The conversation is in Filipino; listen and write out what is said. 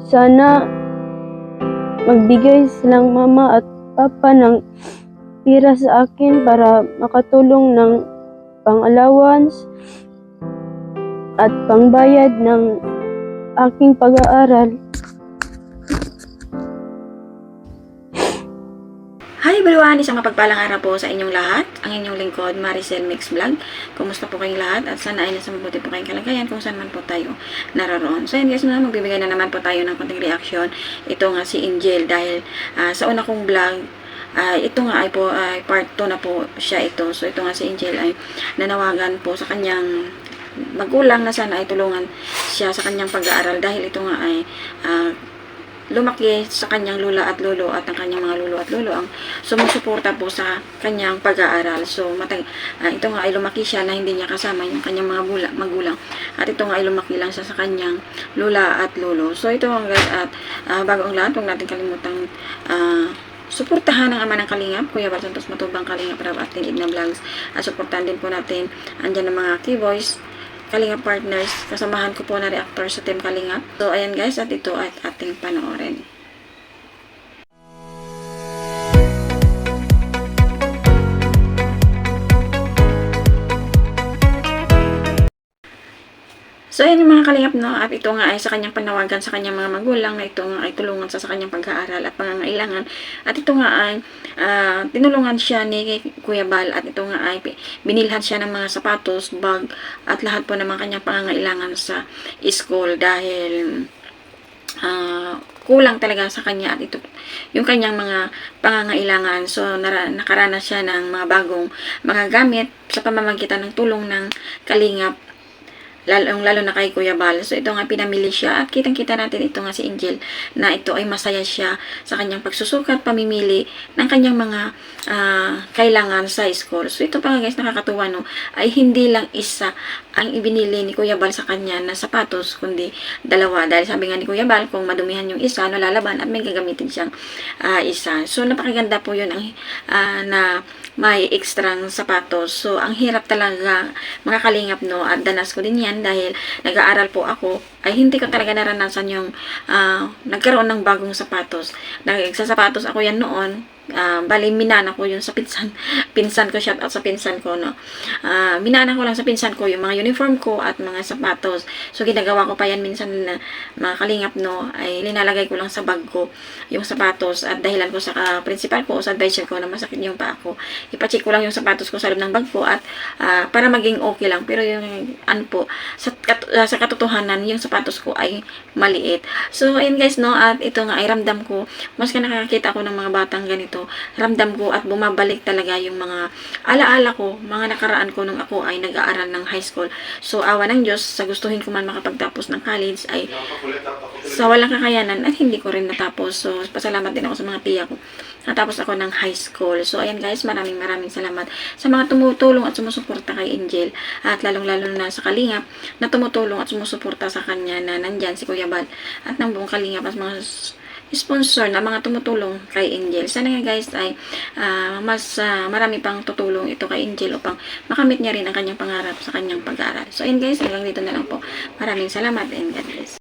Sana magbigay silang mama at papa ng pira sa akin para makatulong ng pang-allowance at pangbayad ng aking pag-aaral. Hi everyone! Isang mapagpalang araw po sa inyong lahat. Ang inyong lingkod, Maricel Mix Vlog. Kumusta po kayong lahat? At sana ay nasa mabuti po kayong kalagayan kung saan man po tayo naroon. So yun guys, magbibigay na naman po tayo ng konting reaction. Ito nga si Angel dahil sa una kong vlog, ito nga ay po part 2 na po siya ito. So ito nga si Angel ay nanawagan po sa kanyang magulang na sana ay tulungan siya sa kanyang pag-aaral dahil ito nga ay lumaki sa kanyang lula at lolo at ang kanyang mga lolo at lolo ang sumusuporta po sa kanyang pag-aaral. So, ito nga ay lumaki siya na hindi niya kasama yung kanyang mga magulang. At ito nga ay lumaki lang siya sa kanyang lula at lolo. So, ito nga guys at bago ang lahat, huwag natin kalimutang suportahan ang ama ng Kalingap, Kuya Bal Santos Matubang, Kalingap Rab at Tinid na Vlogs. At suportahan din po natin andyan ng mga keyboys, Kalingap partners, kasamahan ko po na reactor sa Team Kalingap. So, ayan guys, at ito at ating panoorin. So, ayan yung mga Kalingap, no? At ito nga ay sa kanyang panawagan sa kanyang mga magulang na ito nga ay tulungan sa kanyang pag-aaral at pangangailangan. At ito nga ay tinulungan siya ni Kuya Bal at ito nga ay binilhan siya ng mga sapatos, bag at lahat po ng mga kanyang pangangailangan sa school dahil kulang talaga sa kanya at ito yung kanyang mga pangangailangan. So, nakaranas siya ng mga bagong mga gamit sa pamamagitan ng tulong ng Kalingap, lalo na kay Kuya Bal. So, ito nga pinamili siya at kitang-kita natin ito nga si Angel na ito ay masaya siya sa kanyang pagsusukat, pamimili ng kanyang mga kailangan sa school. So, ito pa nga guys, nakakatuwa no, ay hindi lang isa ang ibinili ni Kuya Bal sa kanya na sapatos, kundi dalawa. Dahil sabi nga ni Kuya Bal, kung madumihan yung isa, nalalaban at may gagamitin siyang isa. So, napakaganda po yun na may extrang sapatos. So, ang hirap talaga mga Kalingap no, at danas ko din yan dahil nag-aaral po ako, ay hindi ko talaga naranasan yung nagkaroon ng bagong sapatos. Nagsasapatos ako yan noon. Bali, minana ko yun sa pinsan ko, shout out sa pinsan ko, no. Minana ko lang sa pinsan ko yung mga uniform ko at mga sapatos. So, ginagawa ko pa yan minsan na mga Kalingap, no, ay linalagay ko lang sa bag ko yung sapatos at dahilan ko sa principal ko o sa advisor ko na masakit yung paa ko. Ipacheck ko lang yung sapatos ko sa loob ng bag ko at para maging okay lang. Pero yung po, sa katotohanan, yung sapatos ko ay maliit. So, ayun guys, no, at ito nga ay ramdam ko, mas ka nakakita ko ng mga batang ganito, ramdam ko at bumabalik talaga yung mga alaala ko, mga nakaraan ko nung ako ay nag-aaral ng high school. So, awa ng Diyos, sa gustuhin ko man makapagtapos ng college ay sa walang kakayanan at hindi ko rin natapos. So, pasalamat din ako sa mga tiya ko. Natapos ako ng high school. So, ayan guys, maraming salamat sa mga tumutulong at sumusuporta kay Angel at lalong-lalo na sa Kalingap na tumutulong at sumusuporta sa kanya na nandyan si Kuya Bal at ng buong Kalingap at mga sponsor na mga tumutulong kay Angel. Sana nga guys ay mas marami pang tutulong ito kay Angel upang makamit niya rin ang kanyang pangarap sa kanyang pag-aaral. So, ayun guys, hanggang dito na lang po. Maraming salamat and God bless.